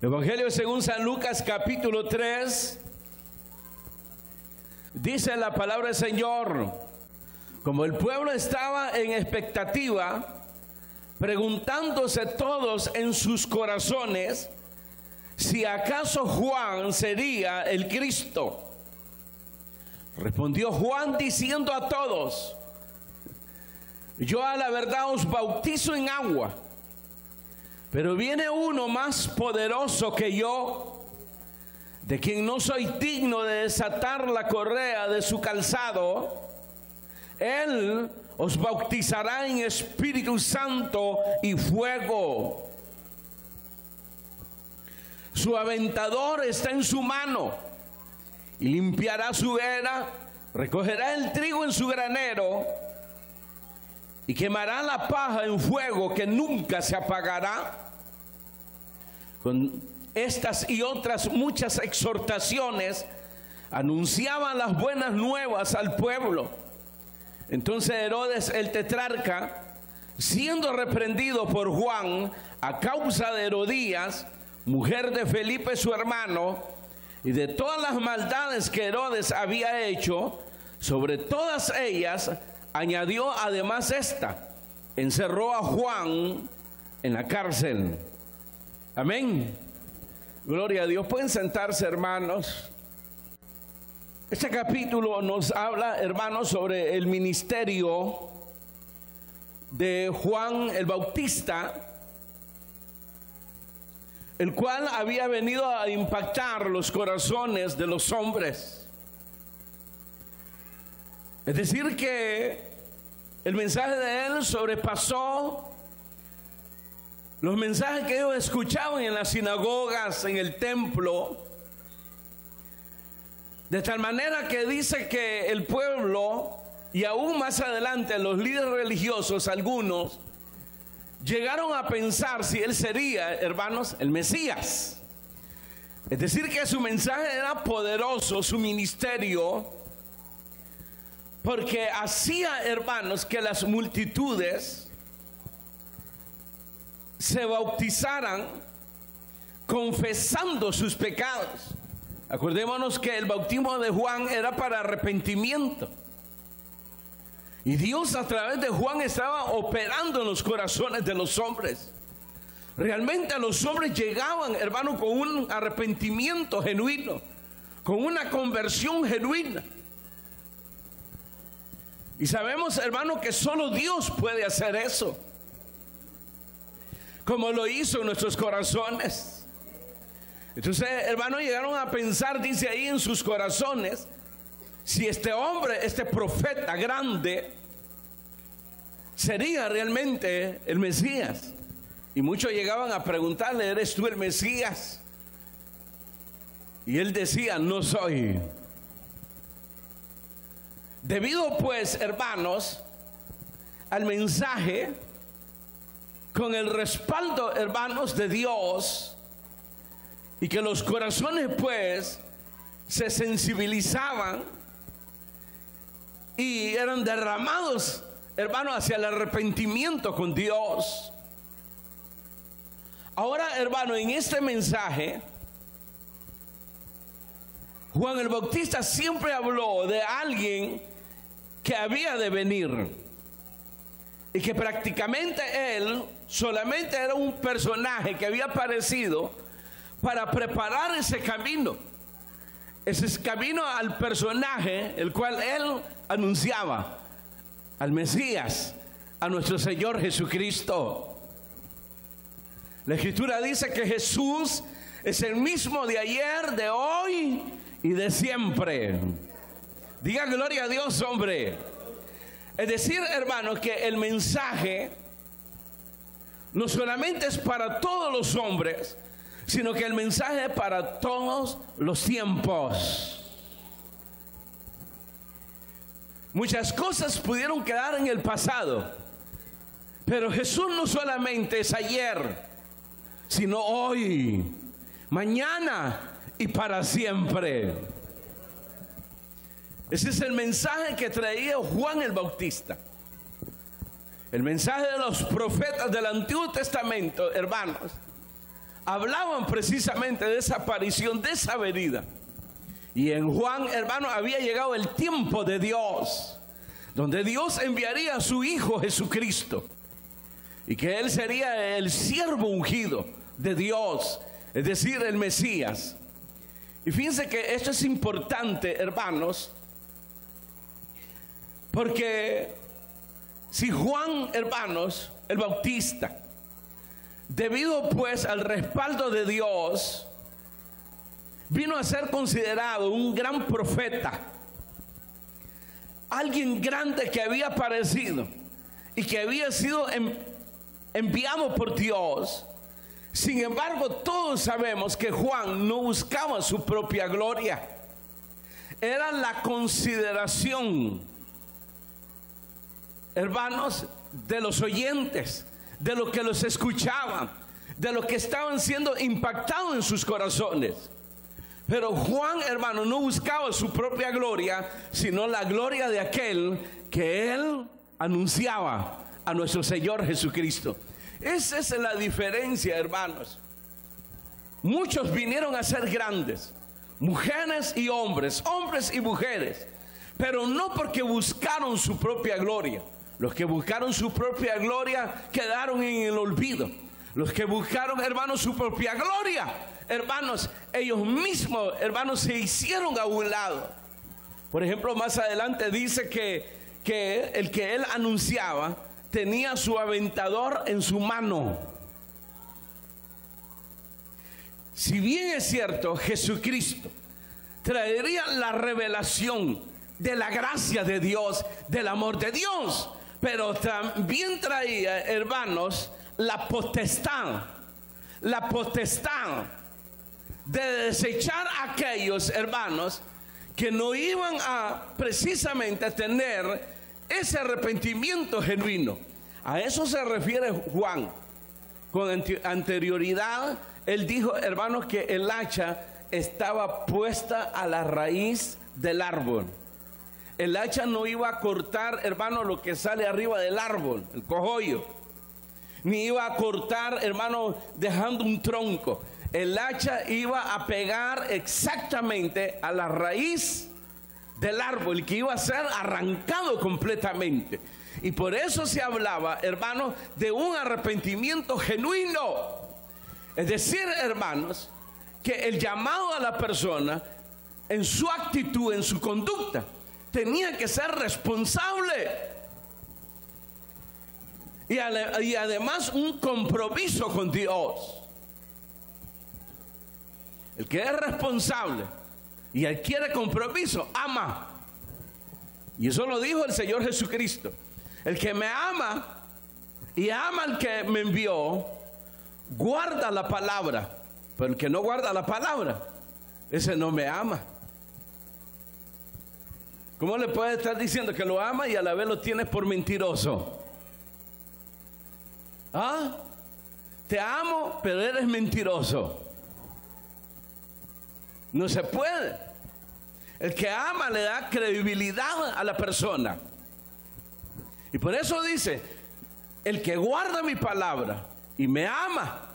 Evangelio según San Lucas capítulo 3, dice la palabra del Señor: como el pueblo estaba en expectativa, preguntándose todos en sus corazones si acaso Juan sería el Cristo, respondió Juan diciendo a todos: yo a la verdad os bautizo en agua, pero viene uno más poderoso que yo, de quien no soy digno de desatar la correa de su calzado. Él os bautizará en Espíritu Santo y fuego. Su aventador está en su mano, y limpiará su era, recogerá el trigo en su granero, y quemará la paja en fuego que nunca se apagará. Con estas y otras muchas exhortaciones anunciaban las buenas nuevas al pueblo. Entonces Herodes el tetrarca, siendo reprendido por Juan a causa de Herodías, mujer de Felipe su hermano, y de todas las maldades que Herodes había hecho, sobre todas ellas añadió además esta: encerró a Juan en la cárcel. Amén. Gloria a Dios. Pueden sentarse, hermanos. Este capítulo nos habla, hermanos, sobre el ministerio de Juan el Bautista, el cual había venido a impactar los corazones de los hombres. Es decir, que el mensaje de él sobrepasó los mensajes que ellos escuchaban en las sinagogas, en el templo, de tal manera que dice que el pueblo, y aún más adelante los líderes religiosos, algunos, llegaron a pensar si él sería, hermanos, el Mesías. Es decir, que su mensaje era poderoso, su ministerio, porque hacía, hermanos, que las multitudes se bautizaran confesando sus pecados. Acordémonos que el bautismo de Juan era para arrepentimiento, y Dios a través de Juan estaba operando en los corazones de los hombres. Realmente los hombres llegaban, hermano, con un arrepentimiento genuino, con una conversión genuina. Y sabemos, hermano, que solo Dios puede hacer eso, como lo hizo en nuestros corazones. Entonces, hermano, llegaron a pensar, dice ahí, en sus corazones, si este hombre, este profeta grande, sería realmente el Mesías. Y muchos llegaban a preguntarle: ¿eres tú el Mesías? Y él decía: no soy. Debido pues, hermanos, al mensaje, con el respaldo, hermanos, de Dios, y que los corazones pues se sensibilizaban y eran derramados, hermanos, hacia el arrepentimiento con Dios. Ahora, hermano, en este mensaje, Juan el Bautista siempre habló de alguien que había de venir, y que prácticamente él solamente era un personaje que había aparecido para preparar ese camino al personaje el cual él anunciaba, al Mesías, a nuestro Señor Jesucristo. La Escritura dice que Jesús es el mismo de ayer, de hoy y de siempre. Diga gloria a Dios, hombre. Es decir, hermanos, que el mensaje no solamente es para todos los hombres, sino que el mensaje es para todos los tiempos. Muchas cosas pudieron quedar en el pasado, pero Jesús no solamente es ayer, sino hoy, mañana y para siempre. Ese es el mensaje que traía Juan el Bautista. El mensaje de los profetas del Antiguo Testamento, hermanos, hablaban precisamente de esa aparición, de esa venida. Y en Juan, hermano, había llegado el tiempo de Dios, donde Dios enviaría a su Hijo Jesucristo, y que Él sería el siervo ungido de Dios, es decir, el Mesías. Y fíjense que esto es importante, hermanos, porque si Juan, hermanos, el Bautista, debido pues al respaldo de Dios, vino a ser considerado un gran profeta, alguien grande que había aparecido y que había sido enviado por Dios. Sin embargo, todos sabemos que Juan no buscaba su propia gloria. Era la consideración, hermanos, de los oyentes, de los que los escuchaban, de los que estaban siendo impactados en sus corazones. Pero Juan, hermano, no buscaba su propia gloria, sino la gloria de aquel que él anunciaba, a nuestro Señor Jesucristo. Esa es la diferencia, hermanos. Muchos vinieron a ser grandes, mujeres y hombres, hombres y mujeres, pero no porque buscaron su propia gloria. Los que buscaron su propia gloria quedaron en el olvido. Los que buscaron, hermanos, su propia gloria, hermanos, ellos mismos, hermanos, se hicieron a un lado. Por ejemplo, más adelante dice que el que él anunciaba tenía su aventador en su mano. Si bien es cierto, Jesucristo traería la revelación de la gracia de Dios, del amor de Dios, pero también traía, hermanos, la potestad de desechar a aquellos, hermanos, que no iban a precisamente tener ese arrepentimiento genuino. A eso se refiere Juan. Con anterioridad, él dijo, hermanos, que el hacha estaba puesta a la raíz del árbol. El hacha no iba a cortar, hermano, lo que sale arriba del árbol, el cogollo, ni iba a cortar, hermano, dejando un tronco. El hacha iba a pegar exactamente a la raíz del árbol, que iba a ser arrancado completamente. Y por eso se hablaba, hermanos, de un arrepentimiento genuino. Es decir, hermanos, que el llamado a la persona, en su actitud, en su conducta, tenía que ser responsable. Y además un compromiso con Dios. El que es responsable y adquiere compromiso, ama. Y eso lo dijo el Señor Jesucristo. El que me ama y ama al que me envió, guarda la palabra. Pero el que no guarda la palabra, ese no me ama. ¿Cómo le puede estar diciendo que lo ama y a la vez lo tienes por mentiroso? ¿Ah? Te amo, pero eres mentiroso. No se puede. El que ama le da credibilidad a la persona. Y por eso dice, el que guarda mi palabra y me ama,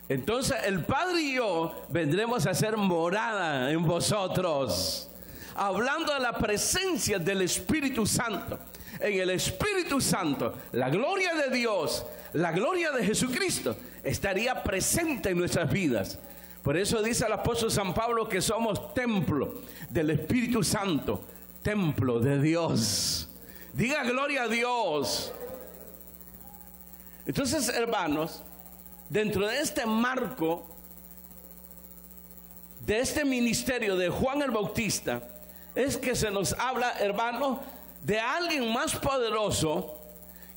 entonces el Padre y yo vendremos a hacer morada en vosotros. Hablando de la presencia del Espíritu Santo. En el Espíritu Santo, la gloria de Dios, la gloria de Jesucristo estaría presente en nuestras vidas. Por eso dice el apóstol San Pablo que somos templo del Espíritu Santo, templo de Dios. Diga gloria a Dios. Entonces, hermanos, dentro de este marco, de este ministerio de Juan el Bautista, es que se nos habla, hermanos, de alguien más poderoso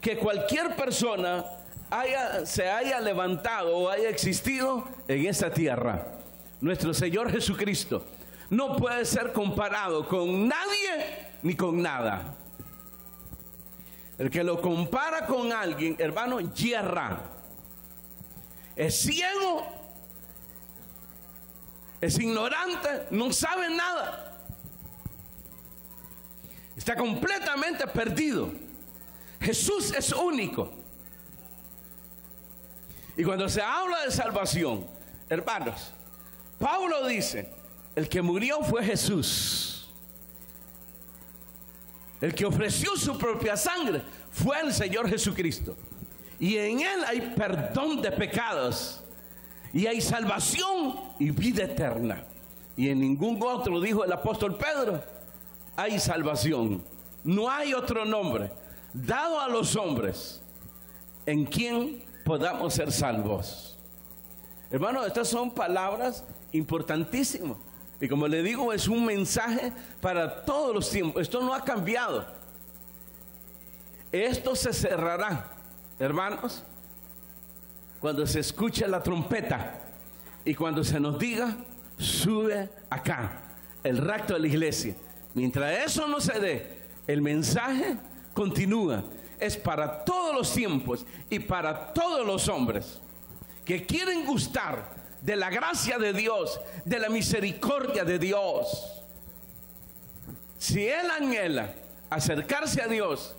que cualquier persona se haya levantado o haya existido en esta tierra. Nuestro Señor Jesucristo no puede ser comparado con nadie ni con nada. El que lo compara con alguien, hermano, yerra. Es ciego, es ignorante, no sabe nada. Está completamente perdido. Jesús es único. Y cuando se habla de salvación, hermanos, Pablo dice, el que murió fue Jesús. El que ofreció su propia sangre fue el Señor Jesucristo. Y en Él hay perdón de pecados. Y hay salvación y vida eterna. Y en ningún otro, dijo el apóstol Pedro, hay salvación. No hay otro nombre dado a los hombres en quien podamos ser salvos. Hermanos, estas son palabras importantísimas. Y como le digo, es un mensaje para todos los tiempos. Esto no ha cambiado. Esto se cerrará, hermanos, cuando se escuche la trompeta y cuando se nos diga, sube acá, el rapto de la iglesia. Mientras eso no se dé, el mensaje continúa. Es para todos los tiempos y para todos los hombres que quieren gustar de la gracia de Dios, de la misericordia de Dios. Si él anhela acercarse a Dios,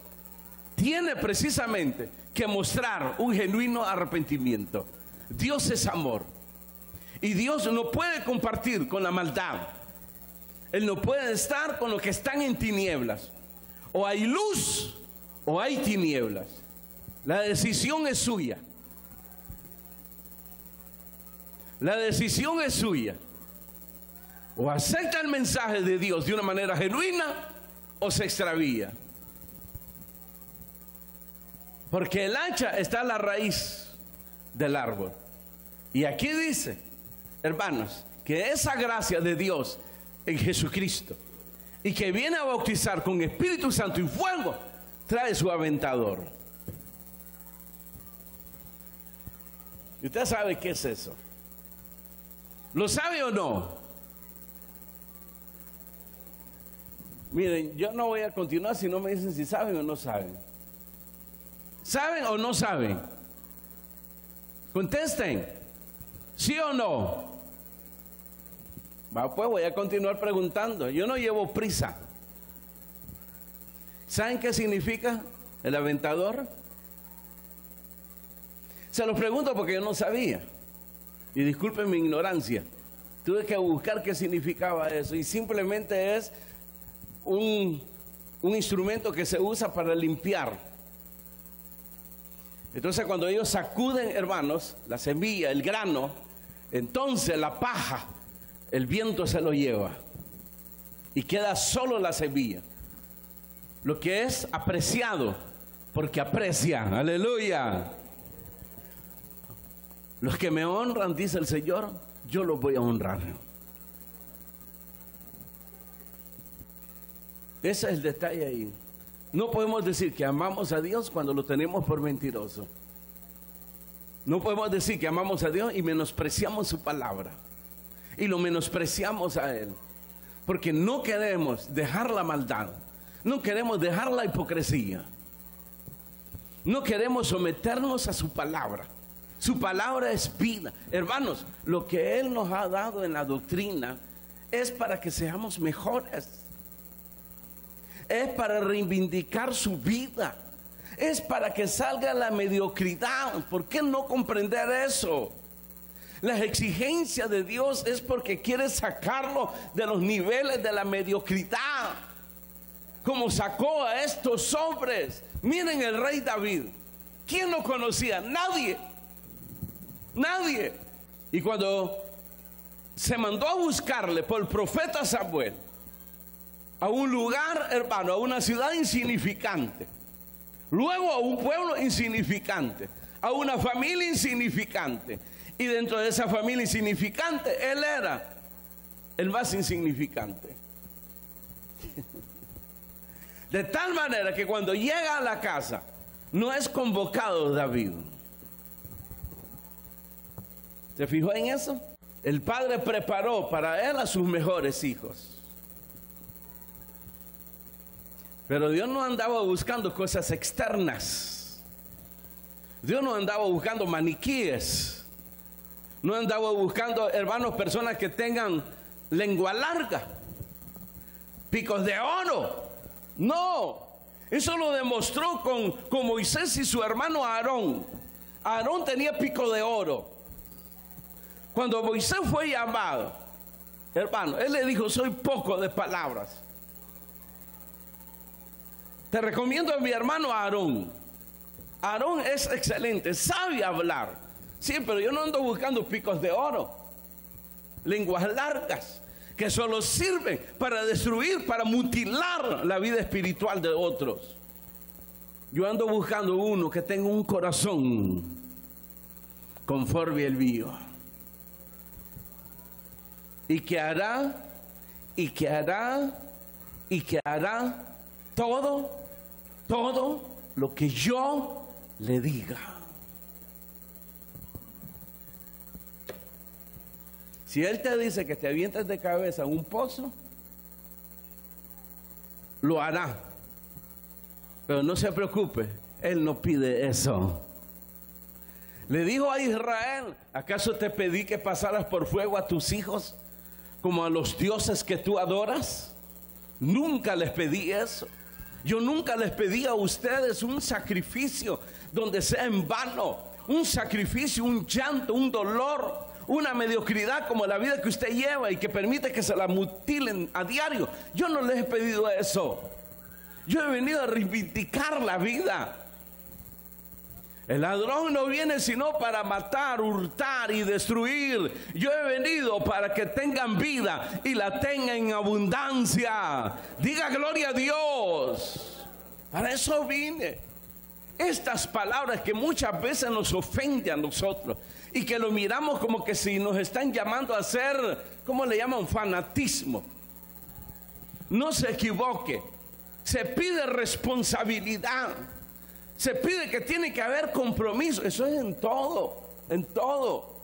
tiene precisamente que mostrar un genuino arrepentimiento. Dios es amor y Dios no puede compartir con la maldad. Él no puede estar con los que están en tinieblas. O hay luz o hay tinieblas. La decisión es suya. La decisión es suya. O acepta el mensaje de Dios de una manera genuina o se extravía. Porque el hacha está a la raíz del árbol. Y aquí dice, hermanos, que esa gracia de Dios en Jesucristo y que viene a bautizar con Espíritu Santo y fuego, trae su aventador. ¿Y usted sabe qué es eso? ¿Lo sabe o no? Miren, yo no voy a continuar si no me dicen si saben o no saben. ¿Saben o no saben? Contesten, ¿sí o no? Va, pues voy a continuar preguntando. Yo no llevo prisa. ¿Saben qué significa el aventador? Se los pregunto porque yo no sabía. Y disculpen mi ignorancia. Tuve que buscar qué significaba eso. Y simplemente es un instrumento que se usa para limpiar. Entonces cuando ellos sacuden, hermanos, la semilla, el grano, entonces la paja, el viento se lo lleva y queda solo la semilla, lo que es apreciado porque aprecian. Aleluya. Los que me honran, dice el Señor, yo los voy a honrar. Ese es el detalle ahí. No podemos decir que amamos a Dios cuando lo tenemos por mentiroso. No podemos decir que amamos a Dios y menospreciamos su palabra. Y lo menospreciamos a Él. Porque no queremos dejar la maldad. No queremos dejar la hipocresía. No queremos someternos a su palabra. Su palabra es vida. Hermanos, lo que Él nos ha dado en la doctrina es para que seamos mejores. Es para reivindicar su vida. Es para que salga la mediocridad. ¿Por qué no comprender eso? Las exigencias de Dios es porque quiere sacarlo de los niveles de la mediocridad. Como sacó a estos hombres. Miren el rey David. ¿Quién lo conocía? Nadie. Nadie. Y cuando se mandó a buscarle por el profeta Samuel a un lugar, hermano, a una ciudad insignificante, luego a un pueblo insignificante, a una familia insignificante, y dentro de esa familia insignificante él era el más insignificante. De tal manera que cuando llega a la casa no es convocado David. ¿Se fijó en eso? El padre preparó para él a sus mejores hijos. Pero Dios no andaba buscando cosas externas. Dios no andaba buscando maniquíes. No andaba buscando, hermanos, personas que tengan lengua larga, picos de oro. No, eso lo demostró con Moisés y su hermano Aarón. Aarón tenía pico de oro. Cuando Moisés fue llamado, hermano, él le dijo: soy poco de palabras. Te recomiendo a mi hermano Aarón. Aarón es excelente, sabe hablar. Sí, pero yo no ando buscando picos de oro, lenguas largas, que solo sirven para destruir, para mutilar la vida espiritual de otros. Yo ando buscando uno que tenga un corazón conforme al mío, y que hará todo lo que yo le diga. Si él te dice que te avientes de cabeza en un pozo, lo hará. Pero no se preocupe, él no pide eso. Le dijo a Israel: ¿acaso te pedí que pasaras por fuego a tus hijos como a los dioses que tú adoras? Nunca les pedí eso. Yo nunca les pedí a ustedes un sacrificio donde sea en vano, un sacrificio, un llanto, un dolor, una mediocridad como la vida que usted lleva y que permite que se la mutilen a diario. Yo no les he pedido eso. Yo he venido a reivindicar la vida. El ladrón no viene sino para matar, hurtar y destruir. Yo he venido para que tengan vida y la tengan en abundancia. Diga gloria a Dios. Para eso vine. Estas palabras que muchas veces nos ofenden a nosotros y que lo miramos como que si nos están llamando a hacer, ¿cómo le llaman? Fanatismo. No se equivoque. Se pide responsabilidad. Se pide que tiene que haber compromiso. Eso es en todo, en todo.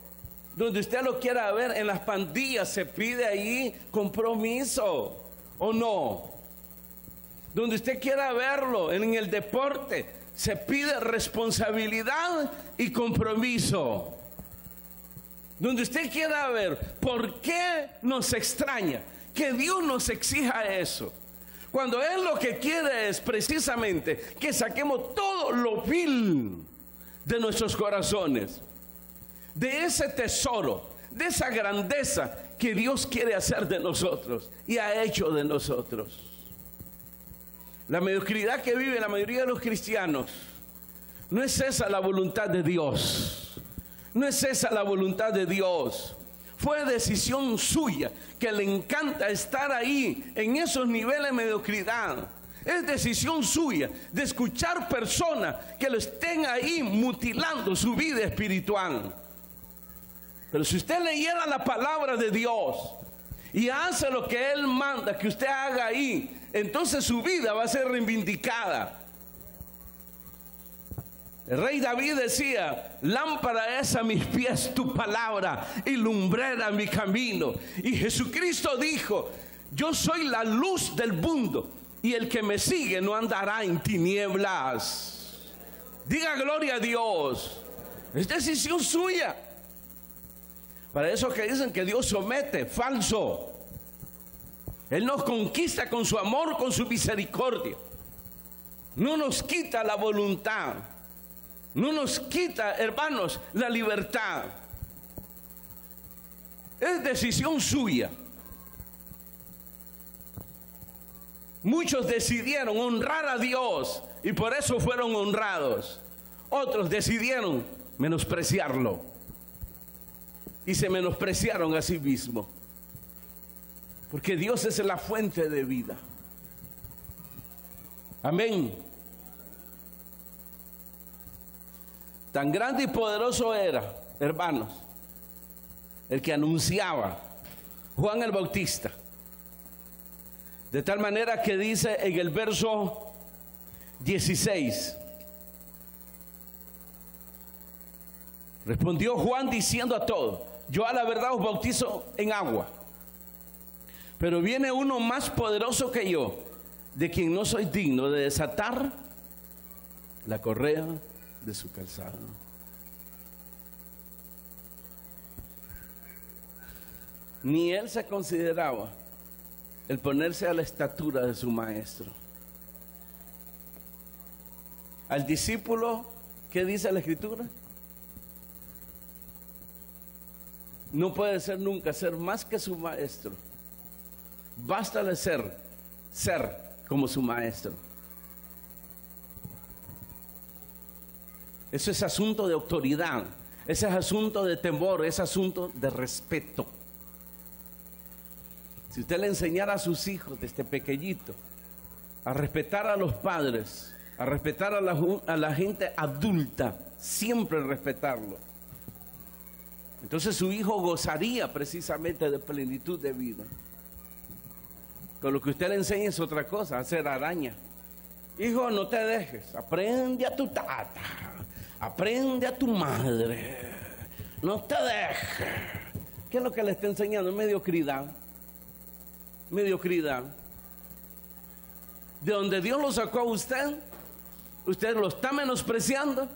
Donde usted lo quiera ver, en las pandillas se pide ahí compromiso, ¿o no? Donde usted quiera verlo, en el deporte, se pide responsabilidad y compromiso. Donde usted quiera ver, ¿por qué nos extraña que Dios nos exija eso? Cuando Él lo que quiere es precisamente que saquemos todo lo vil de nuestros corazones, de ese tesoro, de esa grandeza que Dios quiere hacer de nosotros y ha hecho de nosotros. La mediocridad que vive la mayoría de los cristianos, no es esa la voluntad de Dios. No es esa la voluntad de Dios. Fue decisión suya, que le encanta estar ahí en esos niveles de mediocridad. Es decisión suya de escuchar personas que lo estén ahí mutilando su vida espiritual. Pero si usted leyera la palabra de Dios y hace lo que Él manda que usted haga ahí, entonces su vida va a ser reivindicada. El rey David decía: lámpara es a mis pies tu palabra y lumbrera mi camino. Y Jesucristo dijo: yo soy la luz del mundo y el que me sigue no andará en tinieblas. Diga gloria a Dios. Es decisión suya. Para eso que dicen que Dios somete, falso. Él nos conquista con su amor, con su misericordia. No nos quita la voluntad. No nos quita, hermanos, la libertad. Es decisión suya. Muchos decidieron honrar a Dios y por eso fueron honrados. Otros decidieron menospreciarlo y se menospreciaron a sí mismos. Porque Dios es la fuente de vida. Amén. Tan grande y poderoso era, hermanos, el que anunciaba Juan el Bautista. De tal manera que dice en el verso 16: respondió Juan diciendo a todos: yo a la verdad os bautizo en agua, pero viene uno más poderoso que yo, de quien no soy digno de desatar la correa de su calzado. Ni él se consideraba el ponerse a la estatura de su maestro. Al discípulo, ¿qué dice la Escritura? no puede ser nunca ser más que su maestro. Bástale ser como su maestro. Eso es asunto de autoridad, ese es asunto de temor, es asunto de respeto. Si usted le enseñara a sus hijos desde pequeñito a respetar a los padres, a respetar a la gente adulta, siempre respetarlo, entonces su hijo gozaría precisamente de plenitud de vida. Con lo que usted le enseña es otra cosa, a hacer araña. Hijo, no te dejes, aprende a tu tata, aprende a tu madre, no te dejes. ¿Qué es lo que le está enseñando? Mediocridad. Mediocridad. De donde Dios lo sacó a usted, usted lo está menospreciando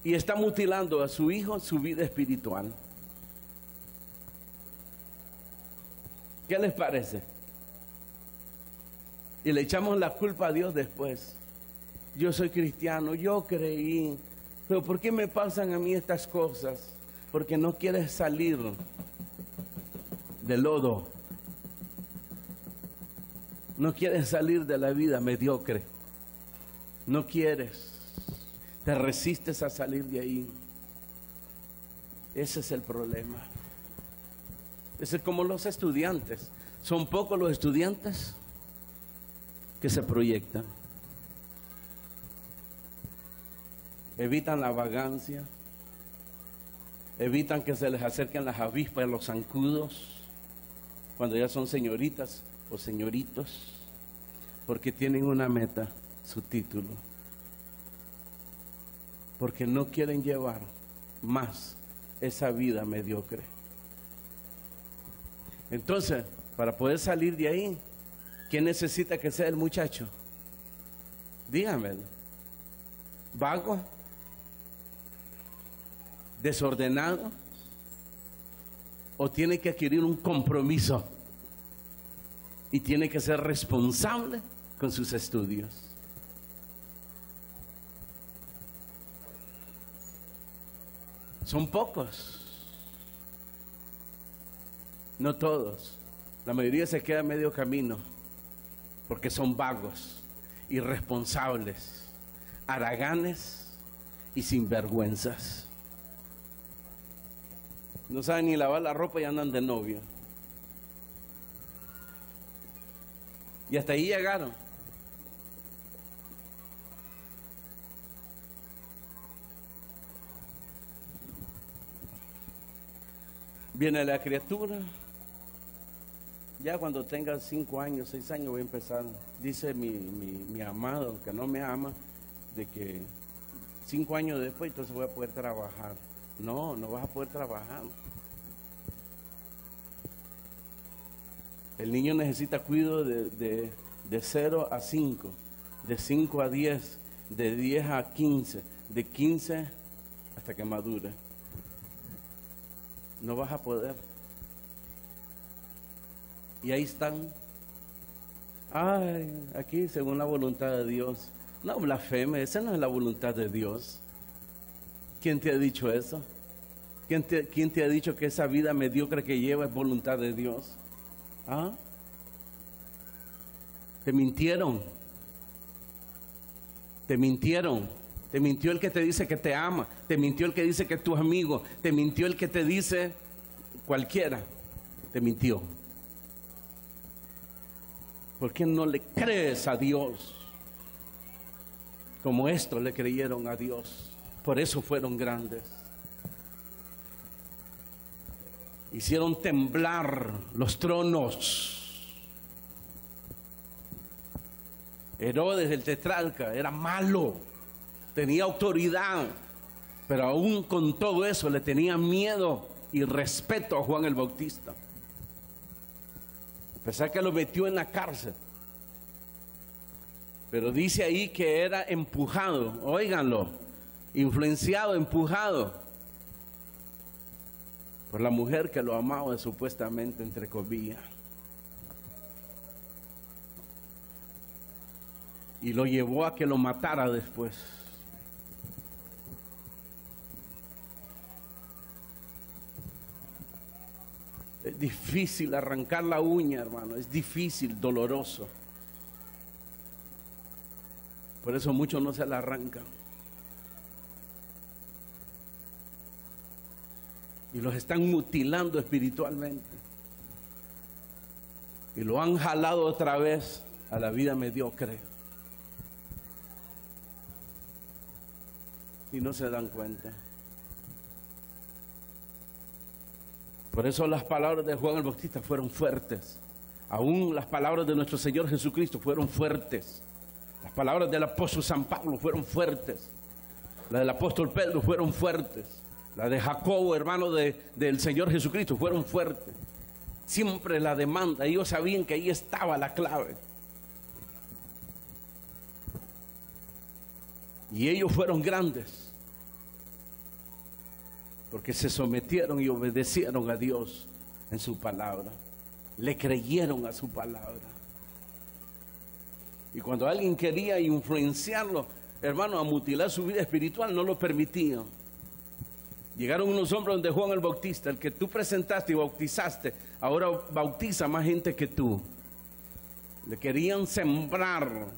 y está mutilando a su hijo su vida espiritual. ¿Qué les parece? Y le echamos la culpa a Dios después. Yo soy cristiano, yo creí, pero ¿por qué me pasan a mí estas cosas? Porque no quieres salir del lodo. No quieres salir de la vida mediocre. No quieres. Te resistes a salir de ahí. Ese es el problema. Es como los estudiantes. Son pocos los estudiantes que se proyectan. Evitan la vagancia. Evitan que se les acerquen las avispas y los zancudos cuando ya son señoritas o señoritos, porque tienen una meta, su título. Porque no quieren llevar más esa vida mediocre. Entonces, para poder salir de ahí, ¿quién necesita que sea el muchacho? Dígamelo. ¿Vago? ¿Desordenado? ¿O tiene que adquirir un compromiso? Y tiene que ser responsable con sus estudios. Son pocos. No todos. La mayoría se queda a medio camino porque son vagos, irresponsables, haraganes y sinvergüenzas. No saben ni lavar la ropa y andan de novio. Y hasta ahí llegaron. Viene la criatura. Ya cuando tenga 5 años, 6 años voy a empezar. Dice mi amado, que no me ama, de que 5 años después entonces voy a poder trabajar. No, no vas a poder trabajar. El niño necesita cuidado de 0 a 5, de 5 a 10, de 10 a 15, de 15 hasta que madure. No vas a poder. Y ahí están. Ay, aquí según la voluntad de Dios. No blasfeme, esa no es la voluntad de Dios. ¿Quién te ha dicho eso? ¿Quién te ha dicho que esa vida mediocre que lleva es voluntad de Dios? ¿Ah? Te mintieron. Te mintieron. Te mintió el que te dice que te ama. Te mintió el que dice que es tu amigo. Te mintió el que te dice cualquiera. Te mintió. ¿Por qué no le crees a Dios? Como estos le creyeron a Dios. Por eso fueron grandes. Hicieron temblar los tronos. Herodes el tetrarca era malo, tenía autoridad, pero aún con todo eso le tenía miedo y respeto a Juan el Bautista. A pesar que lo metió en la cárcel. Pero dice ahí que era empujado, óiganlo, influenciado, empujado por la mujer que lo amaba supuestamente, entre comillas. Y lo llevó a que lo matara después. Es difícil arrancar la uña, hermano, es difícil, doloroso. Por eso muchos no se la arrancan. Y los están mutilando espiritualmente. Y lo han jalado otra vez a la vida mediocre. Y no se dan cuenta. Por eso las palabras de Juan el Bautista fueron fuertes. Aún las palabras de nuestro Señor Jesucristo fueron fuertes. Las palabras del apóstol San Pablo fueron fuertes. Las del apóstol Pedro fueron fuertes. Las de Jacobo, hermano del Señor Jesucristo, fueron fuertes. Siempre la demanda. Ellos sabían que ahí estaba la clave. Y ellos fueron grandes. Porque se sometieron y obedecieron a Dios en su palabra. Le creyeron a su palabra. Y cuando alguien quería influenciarlo, hermano, a mutilar su vida espiritual, no lo permitían. Llegaron unos hombres donde Juan el Bautista, el que tú presentaste y bautizaste, ahora bautiza más gente que tú. Le querían sembrar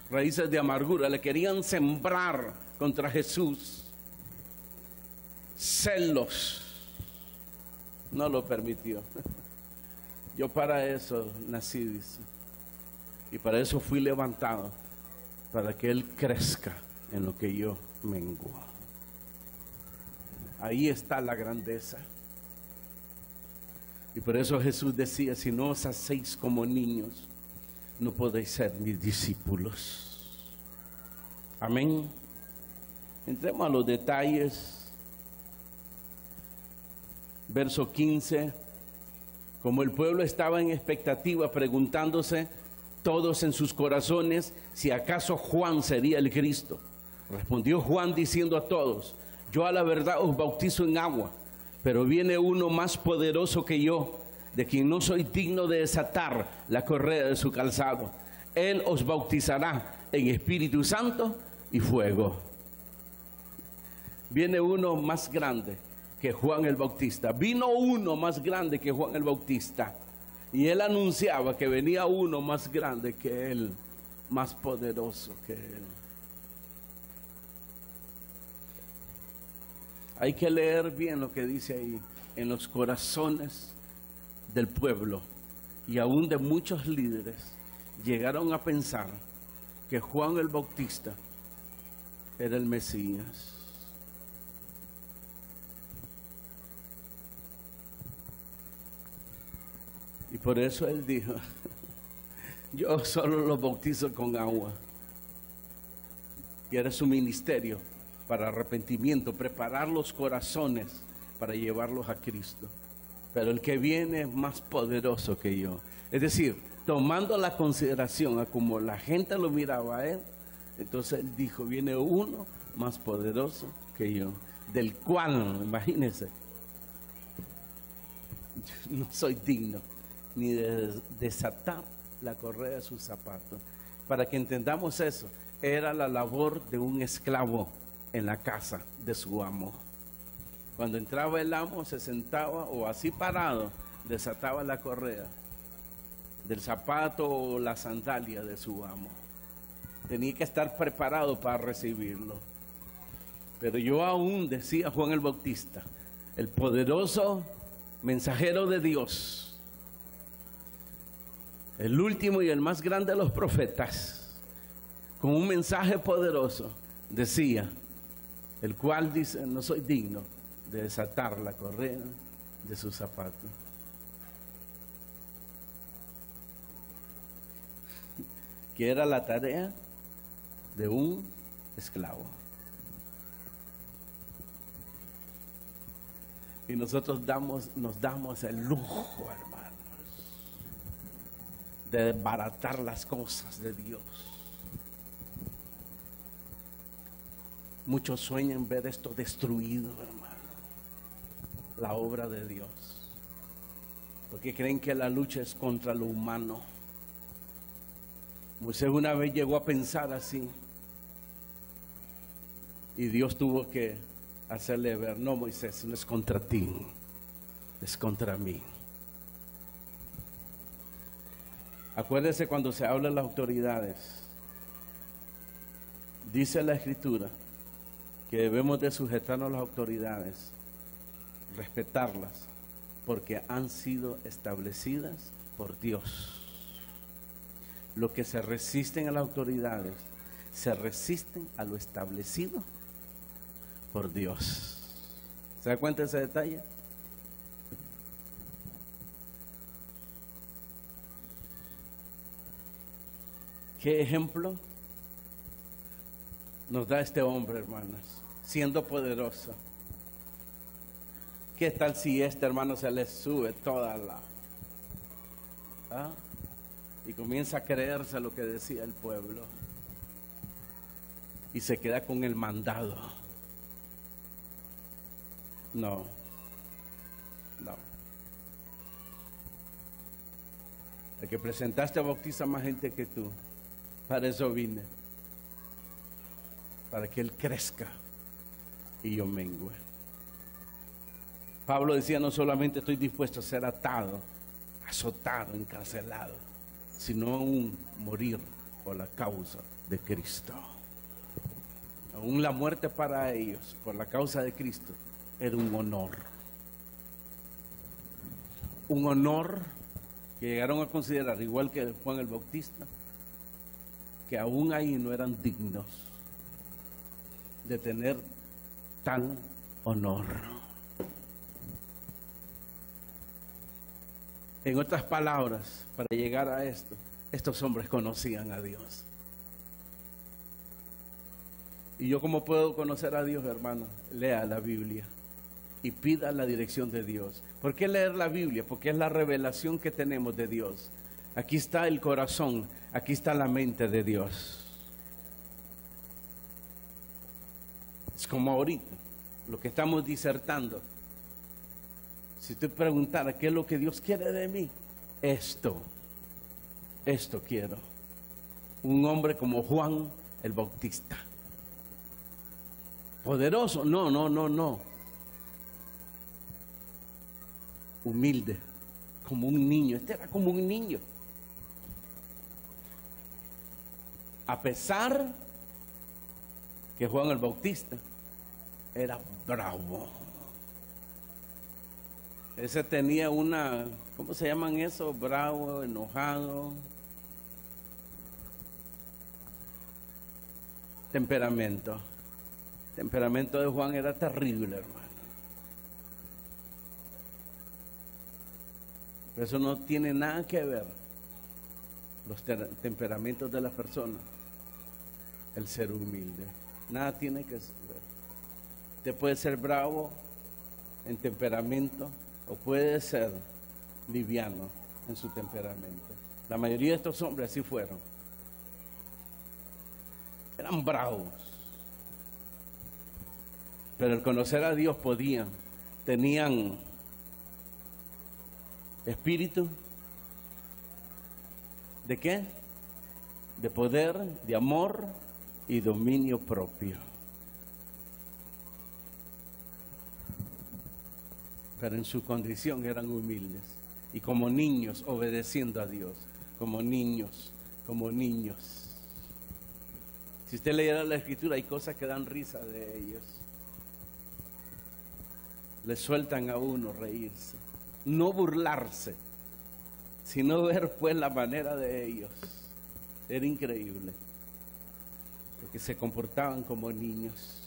raíces de amargura, le querían sembrar contra Jesús celos. No lo permitió. Yo para eso nací, dice. Y para eso fui levantado, para que Él crezca en lo que yo menguo. Ahí está la grandeza. Y por eso Jesús decía, si no os hacéis como niños, no podéis ser mis discípulos. Amén. Entremos a los detalles. Verso 15. Como el pueblo estaba en expectativa, preguntándose todos en sus corazones si acaso Juan sería el Cristo, respondió Juan diciendo a todos: yo a la verdad os bautizo en agua, pero viene uno más poderoso que yo, de quien no soy digno de desatar la correa de su calzado. Él os bautizará en Espíritu Santo y fuego. Viene uno más grande que Juan el Bautista. Vino uno más grande que Juan el Bautista. Y él anunciaba que venía uno más grande que él, más poderoso que él. Hay que leer bien lo que dice ahí. En los corazones del pueblo y aún de muchos líderes llegaron a pensar que Juan el Bautista era el Mesías. Y por eso él dijo: yo solo los bautizo con agua. Y era su ministerio para arrepentimiento, preparar los corazones para llevarlos a Cristo. Pero el que viene es más poderoso que yo. Es decir, tomando la consideración a como la gente lo miraba a él, entonces él dijo: viene uno más poderoso que yo, del cual, imagínense, no soy digno ni de desatar la correa de sus zapatos. Para que entendamos eso, era la labor de un esclavo en la casa de su amo. Cuando entraba el amo, se sentaba o así parado, desataba la correa del zapato o la sandalia de su amo. Tenía que estar preparado para recibirlo. Pero yo aún, decía Juan el Bautista, el poderoso mensajero de Dios, el último y el más grande de los profetas, con un mensaje poderoso, decía, el cual dice: no soy digno de desatar la correa de sus zapatos. Que era la tarea de un esclavo. Y nosotros nos damos el lujo, hermanos, de desbaratar las cosas de Dios. Muchos sueñan ver esto destruido, hermano, la obra de Dios, porque creen que la lucha es contra lo humano. Moisés una vez llegó a pensar así, y Dios tuvo que hacerle ver: no, Moisés, no es contra ti, es contra mí. Acuérdese cuando se habla de las autoridades, dice la Escritura que debemos de sujetarnos a las autoridades, respetarlas, porque han sido establecidas por Dios. Los que se resisten a las autoridades, se resisten a lo establecido por Dios. ¿Se da cuenta de ese detalle? ¿Qué ejemplo nos da este hombre, hermanas? Siendo poderoso. ¿Qué tal si este hermano se le sube toda la... y comienza a creerse lo que decía el pueblo? Y se queda con el mandado. No. El que presentaste bautiza más gente que tú. Para eso vine. Para que Él crezca y yo mengue. Pablo decía, no solamente estoy dispuesto a ser atado, azotado, encarcelado, sino aún morir por la causa de Cristo. Aún la muerte para ellos, por la causa de Cristo, era un honor. Un honor que llegaron a considerar, igual que Juan el Bautista, que aún ahí no eran dignos de tener tal honor. En otras palabras, para llegar a esto, estos hombres conocían a Dios. ¿Y yo cómo puedo conocer a Dios, hermano? Lea la Biblia y pida la dirección de Dios. ¿Por qué leer la Biblia? Porque es la revelación que tenemos de Dios. Aquí está el corazón, aquí está la mente de Dios. Es como ahorita, lo que estamos disertando. Si te preguntara qué es lo que Dios quiere de mí, esto quiero. Un hombre como Juan el Bautista. Poderoso, no. Humilde, como un niño. Este era como un niño. A pesar que Juan el Bautista era bravo. Ese tenía una, ¿cómo se llaman eso? Bravo, enojado. Temperamento. El temperamento de Juan era terrible, hermano. Pero eso no tiene nada que ver los temperamentos de las personas, el ser humilde. Nada tiene que ver. Usted puede ser bravo en temperamento o puede ser liviano en su temperamento. La mayoría de estos hombres así fueron. Eran bravos. Pero al conocer a Dios tenían espíritu. ¿De qué? De poder, de amor y dominio propio. Pero en su condición eran humildes y como niños obedeciendo a Dios, como niños. Si usted leyera la Escritura, hay cosas que dan risa de ellos. Le sueltan a uno reírse, no burlarse, sino ver pues la manera de ellos. Era increíble, porque se comportaban como niños.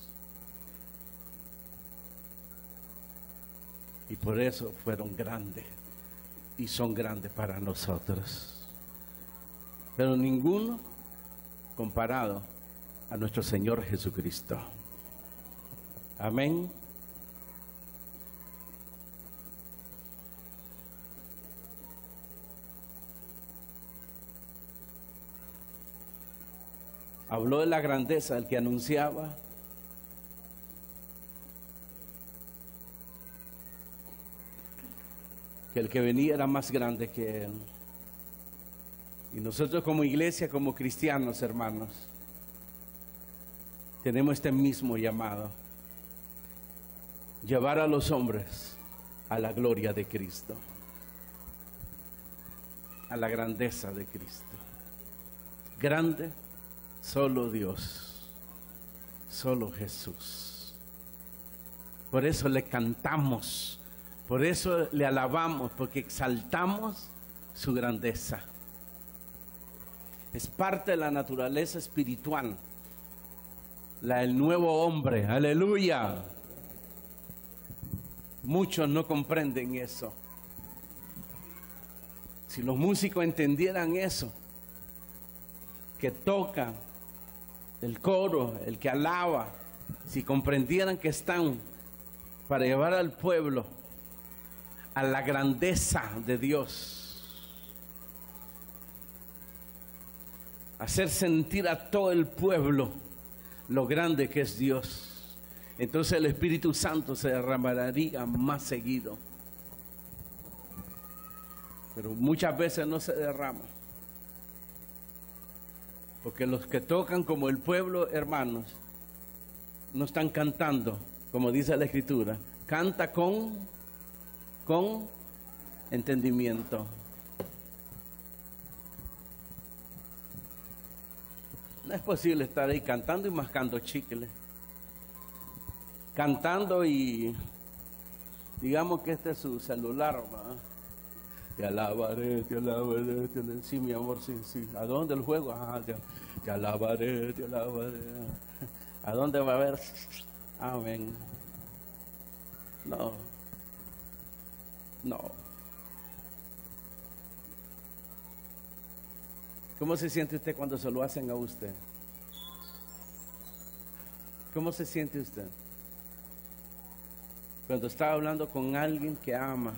Y por eso fueron grandes y son grandes para nosotros. Pero ninguno comparado a nuestro Señor Jesucristo. Amén. Habló de la grandeza del que anunciaba. Que el que venía era más grande que él. Y nosotros como iglesia, como cristianos, hermanos, tenemos este mismo llamado: llevar a los hombres a la gloria de Cristo. a la grandeza de Cristo. Grande, solo Dios, solo Jesús. Por eso le cantamos, por eso le alabamos, porque exaltamos su grandeza. Es parte de la naturaleza espiritual, la del nuevo hombre. Aleluya. Muchos no comprenden eso. Si los músicos entendieran eso, que tocan, el coro, el que alaba, si comprendieran que están para llevar al pueblo a la grandeza de Dios, hacer sentir a todo el pueblo lo grande que es Dios, entonces el Espíritu Santo se derramaría más seguido. Pero muchas veces no se derrama, porque los que tocan como el pueblo, hermanos, no están cantando como dice la Escritura. Canta con entendimiento. No es posible estar ahí cantando y mascando chicle, cantando y digamos que este es su celular, ¿verdad? Te alabaré, te alabaré, te alabaré. Sí, mi amor, sí, sí. ¿A dónde el juego? Ajá, te alabaré, te alabaré. ¿A dónde va a haber? Amén. No. No. ¿Cómo se siente usted cuando se lo hacen a usted? ¿Cómo se siente usted cuando está hablando con alguien que ama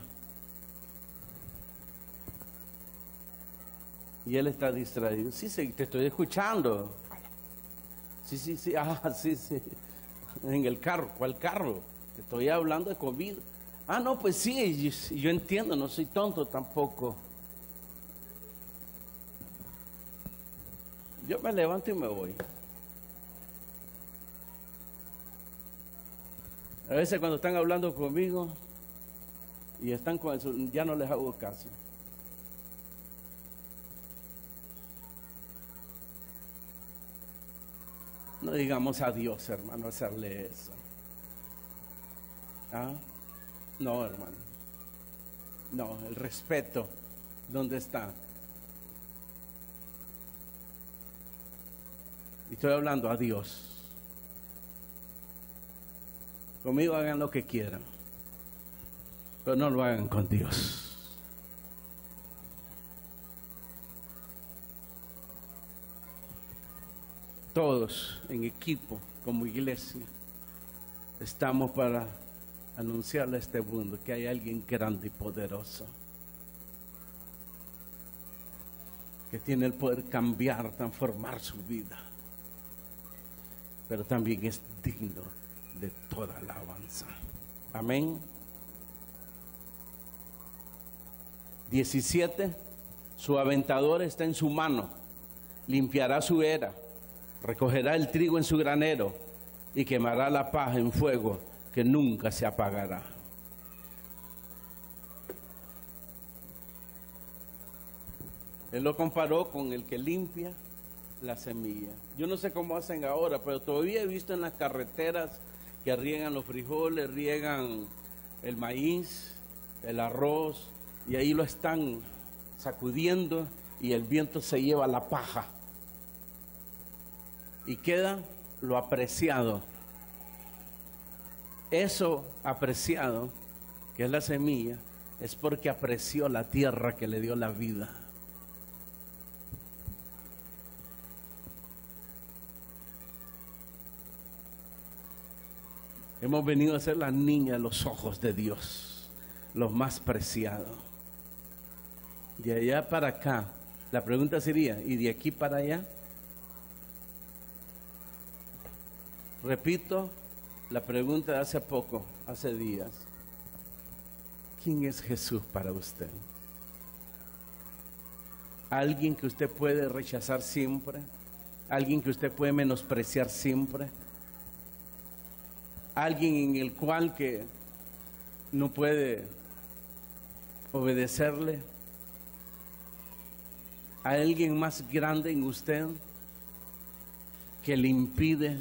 y él está distraído? Sí, sí, te estoy escuchando. Sí, sí, sí, sí, sí. En el carro. ¿Cuál carro? Te estoy hablando de comida. No, pues sí, yo entiendo, no soy tonto tampoco. Yo me levanto y me voy. A veces cuando están hablando conmigo y están con eso, ya no les hago caso. No digamos adiós, hermano, hacerle eso. No, hermano. No, el respeto, ¿dónde está? Y estoy hablando a Dios. Conmigo hagan lo que quieran, pero no lo hagan con Dios. Todos en equipo, como iglesia, estamos para anunciarle a este mundo que hay alguien grande y poderoso, que tiene el poder cambiar, transformar su vida, pero también es digno de toda alabanza. Amén. 17. Su aventador está en su mano, limpiará su era, recogerá el trigo en su granero y quemará la paja en fuego que nunca se apagará. Él lo comparó con el que limpia la semilla. Yo no sé cómo hacen ahora, pero todavía he visto en las carreteras que riegan los frijoles, riegan el maíz, el arroz, y ahí lo están sacudiendo y el viento se lleva la paja y queda lo apreciado. Eso apreciado, que es la semilla, es porque apreció la tierra que le dio la vida. Hemos venido a ser la niña de los ojos de Dios, los más preciados. De allá para acá, la pregunta sería, ¿y de aquí para allá? Repito la pregunta de hace poco, hace días. ¿Quién es Jesús para usted? ¿Alguien que usted puede rechazar siempre? ¿Alguien que usted puede menospreciar siempre? ¿Alguien en el cual que no puede obedecerle? ¿Hay alguien más grande en usted que le impide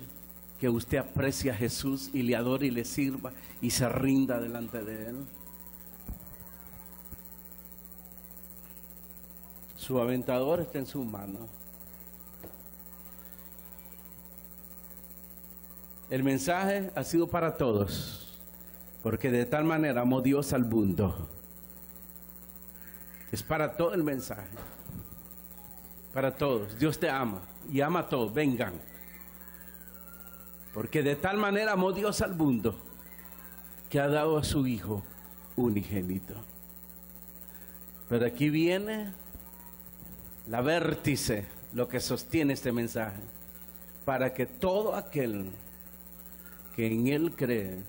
que usted aprecie a Jesús y le adore y le sirva y se rinda delante de Él? Su aventador está en su mano. El mensaje ha sido para todos, porque de tal manera amó Dios al mundo. Es para todo el mensaje, para todos. Dios te ama y ama a todos. Vengan, porque de tal manera amó Dios al mundo que ha dado a su Hijo unigénito. Pero aquí viene la vértice, lo que sostiene este mensaje, para que todo aquel que en Él cree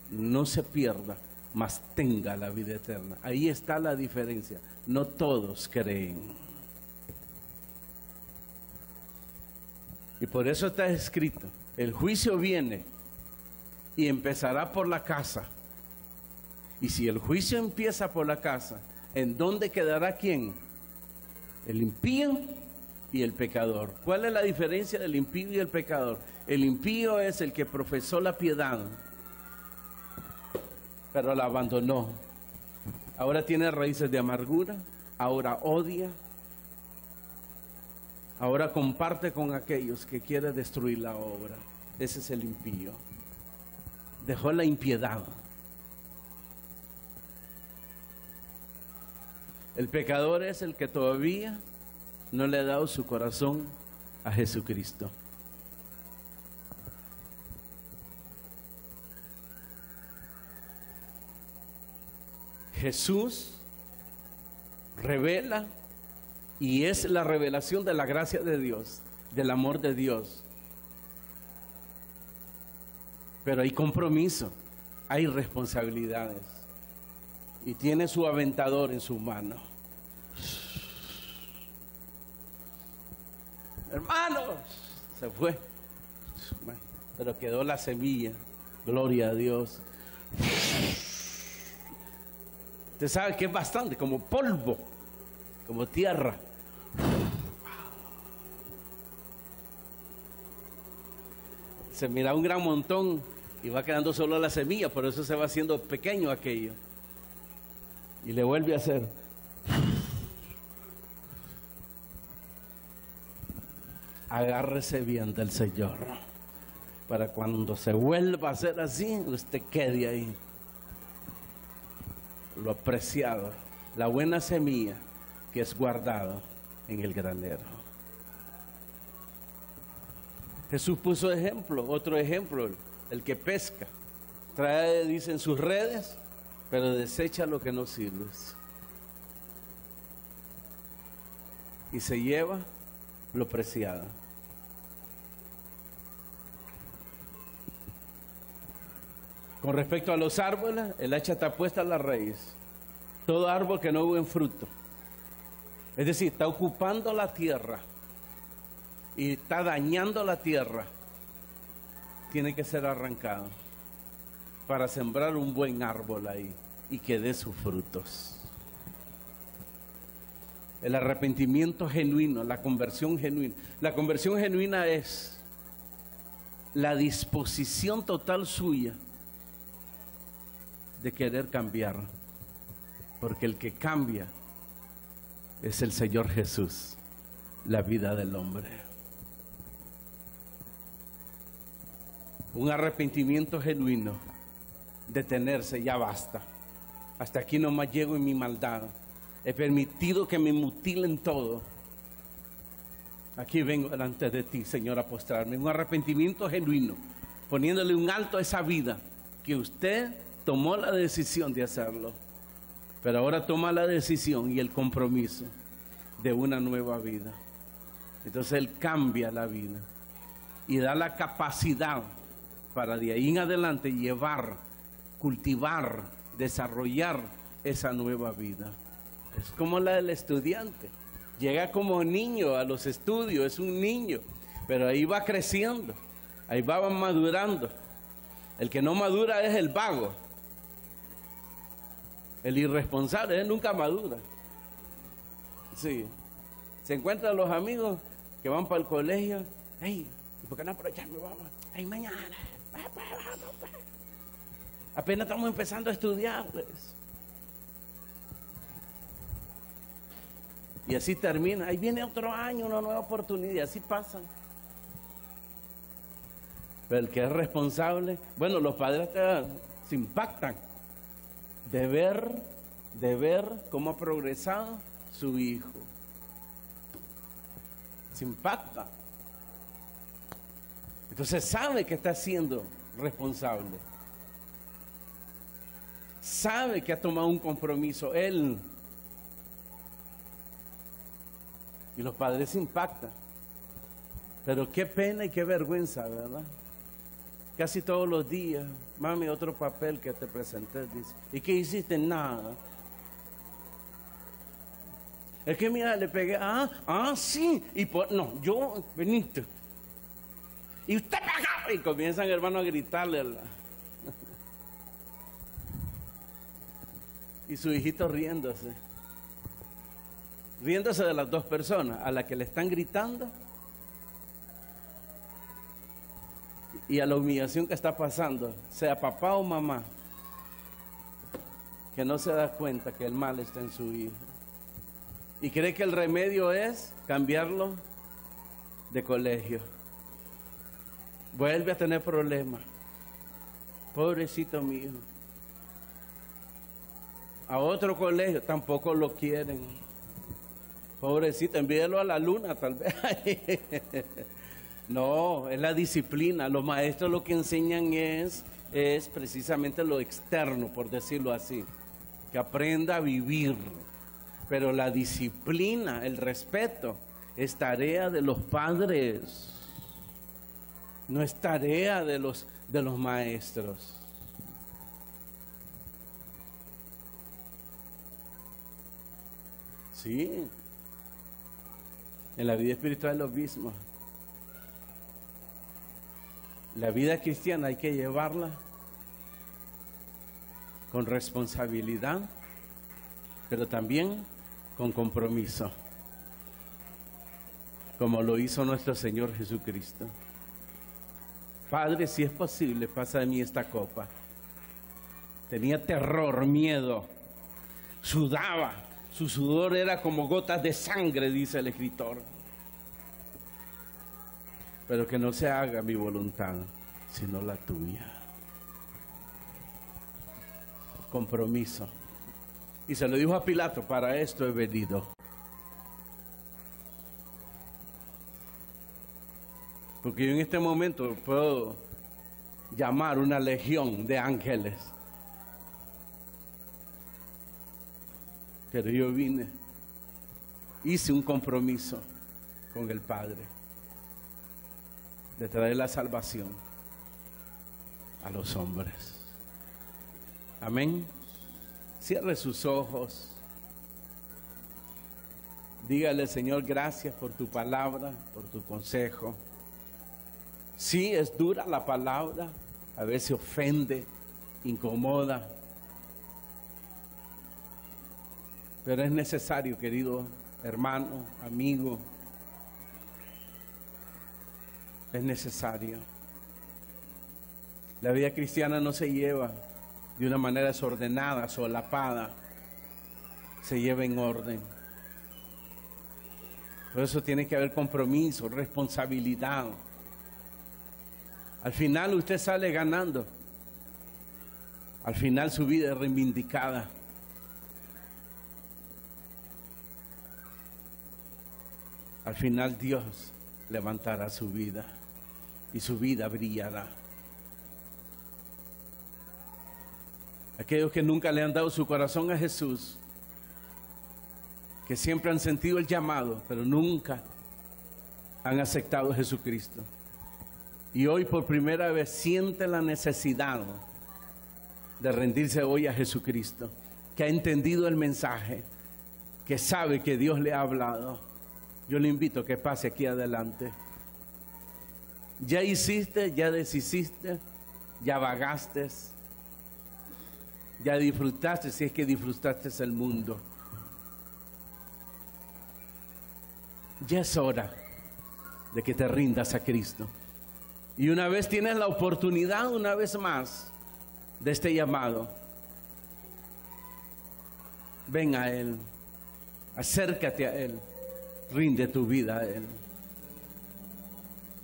no se pierda, mas tenga la vida eterna. Ahí está la diferencia. No todos creen. Y por eso está escrito: el juicio viene y empezará por la casa. Y si el juicio empieza por la casa, ¿en dónde quedará quién? El impío y el pecador. ¿Cuál es la diferencia del impío y el pecador? El impío es el que profesó la piedad, pero la abandonó. Ahora tiene raíces de amargura, ahora odia, ahora comparte con aquellos que quieren destruir la obra. Ese es el impío. Dejó la impiedad. El pecador es el que todavía no le ha dado su corazón a Jesucristo. Jesús revela y es la revelación de la gracia de Dios, del amor de Dios. Pero hay compromiso, hay responsabilidades. Y tiene su aventador en su mano. Hermanos, se fue. Pero quedó la semilla. Gloria a Dios. Usted sabe que es bastante, como polvo, como tierra. Se mira un gran montón y va quedando solo la semilla, por eso se va haciendo pequeño aquello. Y le vuelve a hacer. Agárrese bien del Señor, para cuando se vuelva a hacer así, usted quede ahí. Lo apreciado, la buena semilla que es guardada en el granero. Jesús puso ejemplo, otro ejemplo, el que pesca, trae, dicen, sus redes, pero desecha lo que no sirve. Y se lleva lo preciado. Con respecto a los árboles, el hacha está puesta a la raíz. Todo árbol que no buen fruto, es decir, está ocupando la tierra y está dañando la tierra, tiene que ser arrancado para sembrar un buen árbol ahí y que dé sus frutos. El arrepentimiento genuino, la conversión genuina. La conversión genuina es la disposición total suya de querer cambiar, porque el que cambia es el Señor Jesús, la vida del hombre. Un arrepentimiento genuino, detenerse, ya basta, hasta aquí nomás llego en mi maldad, he permitido que me mutilen todo, aquí vengo delante de ti, Señor, a postrarme. Un arrepentimiento genuino, poniéndole un alto a esa vida que usted tomó la decisión de hacerlo, pero ahora toma la decisión y el compromiso de una nueva vida. Entonces Él cambia la vida y da la capacidad para de ahí en adelante llevar, cultivar, desarrollar esa nueva vida. Es como la del estudiante, llega como niño a los estudios, es un niño, pero ahí va creciendo, ahí va madurando. El que no madura es el vago. El irresponsable, él nunca madura. Sí. Se encuentran los amigos que van para el colegio. Hey, ¿por qué no aprovechamos? Vamos. Hey, mañana. Apenas estamos empezando a estudiar. Pues. Y así termina. Ahí viene otro año, una nueva oportunidad. Y así pasa. Pero el que es responsable, bueno, los padres se impactan de ver cómo ha progresado su hijo. Se impacta. Entonces sabe que está siendo responsable. Sabe que ha tomado un compromiso él. Y los padres se impactan. Pero qué pena y qué vergüenza, ¿verdad? Casi todos los días, mami, otro papel que te presenté, dice. ¿Y qué hiciste? Nada. Es que mira, le pegué, sí. Y no, yo, veniste. Y usted pagaba. Y comienzan, hermano, a gritarle. Y su hijito riéndose. Riéndose de las dos personas, a la que le están gritando y a la humillación que está pasando, sea papá o mamá, que no se da cuenta que el mal está en su hijo. Y cree que el remedio es cambiarlo de colegio. Vuelve a tener problemas. Pobrecito mi hijo. A otro colegio tampoco lo quieren. Pobrecito, envíelo a la luna tal vez. No, es la disciplina. Los maestros lo que enseñan es precisamente lo externo, por decirlo así. Que aprenda a vivir. Pero la disciplina, el respeto, es tarea de los padres. No es tarea de los maestros. Sí. En la vida espiritual es lo mismo. La vida cristiana hay que llevarla con responsabilidad, pero también con compromiso, como lo hizo nuestro Señor Jesucristo. Padre, si es posible, pasa de mí esta copa. Tenía terror, miedo, sudaba. Su sudor era como gotas de sangre, dice el escritor. Pero que no se haga mi voluntad, sino la tuya. Compromiso. Y se lo dijo a Pilato, para esto he venido. Porque yo en este momento puedo llamar una legión de ángeles. Pero yo vine, hice un compromiso con el Padre de traer la salvación a los hombres. Amén. Cierre sus ojos. Dígale, Señor, gracias por tu palabra, por tu consejo. Sí, es dura la palabra, a veces ofende, incomoda. Pero es necesario, querido hermano, amigo. Es necesario. La vida cristiana no se lleva de una manera desordenada, solapada. Se lleva en orden. Por eso tiene que haber compromiso, responsabilidad. Al final usted sale ganando. Al final su vida es reivindicada. Al final Dios levantará su vida y su vida brillará. Aquellos que nunca le han dado su corazón a Jesús, que siempre han sentido el llamado, pero nunca han aceptado a Jesucristo. Y hoy por primera vez siente la necesidad de rendirse hoy a Jesucristo, que ha entendido el mensaje, que sabe que Dios le ha hablado. Yo le invito a que pase aquí adelante. Ya hiciste, ya deshiciste, ya vagaste, ya disfrutaste, si es que disfrutaste el mundo. Ya es hora de que te rindas a Cristo. Y una vez tienes la oportunidad, una vez más, de este llamado, ven a Él, acércate a Él, rinde tu vida a Él.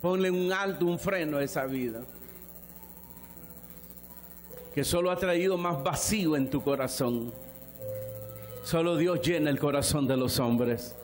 Ponle un alto, un freno a esa vida que solo ha traído más vacío en tu corazón. Solo Dios llena el corazón de los hombres.